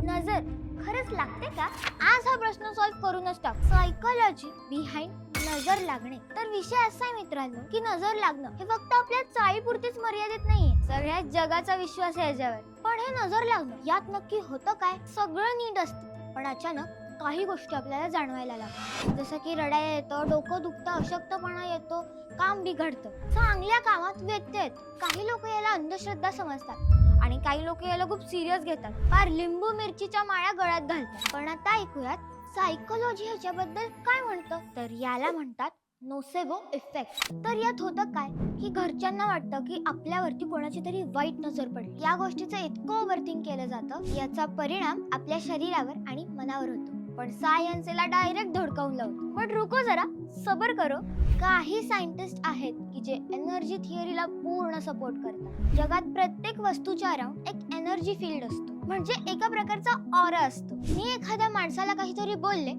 नजर खरंच लागते का? आज हा प्रश्न सॉल्व्ह करूनच टाक. सायकोलॉजी बिहाइंड नजर लागणे. तर विषय असा आहे मित्रांनो की नजर लागणं हे फक्त आपल्या चाळीपुरतीच मर्यादित नाहीये. सगळ्याच जगाचा विश्वास आहे याच्यावर. पण हे नजर लागणं यात नक्की होतं काय? सगळं नीट असतं पण अचानक काही गोष्टी आपल्याला जाणवायला लागतात. जसं की रडायला येतं, डोकं दुखतं, अशक्तपणा येतो, काम बिघडतं, चांगल्या कामात व्यत्यय येतो. काही लोक याला अंधश्रद्धा समजतात आणि काही लोक याला खूप सिरियस घेतात, फार लिंबू मिरचीच्या माळ्या गळ्यात घालतात. पण आता ऐकूयात सायकोलॉजी ह्याच्याबद्दल काय म्हणतं. तर याला म्हणतात नोसेबो इफेक्ट. तर यात होतं काय की घरच्यांना वाटतं की आपल्यावरती कोणाची तरी वाईट नजर पडली. या गोष्टीचं इतकं ओव्हरथिंक केलं जातं, याचा परिणाम आपल्या शरीरावर आणि मनावर होतो. पण सायन्स याला डायरेक्ट धडकावून लावतो. पण रुको जरा, सबर करो. काही सायंटिस्ट आहेत की जे एनर्जी थिअरीला पूर्ण सपोर्ट करतात. जगात प्रत्येक वस्तूच्या अराउंड एक एनर्जी फील्ड असतो, म्हणजे एका प्रकारचा ऑरा असतो. मी एखाद्या माणसाला काहीतरी बोलले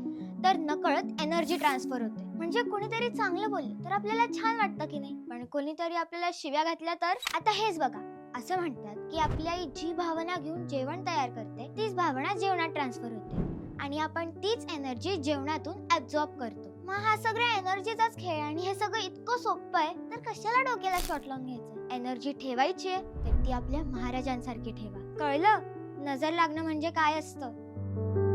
तर नकळत एनर्जी ट्रान्सफर होते. म्हणजे कोणीतरी चांगलं बोललं तर आपल्याला छान वाटतं की नाही, पण कोणीतरी आपल्याला शिव्या घातल्या तर. आता हेच बघा, असं म्हणतात की आपली आई जी भावना घेऊन जेवण तयार करते तीच भावना जेवणात ट्रान्सफर होते आणि आपण तीच एनर्जी जेवणातून ऍब्झॉर्ब करतो. मग हा सगळा एनर्जीचाच खेळ आणि हे सगळं इतकं सोपं आहे तर कशाला डोक्याला शॉट लावून घ्यायचं. एनर्जी ठेवायची आहे तर ती आपल्या महाराजांसारखी ठेवा. कळलं नजर लागणं म्हणजे काय असतं?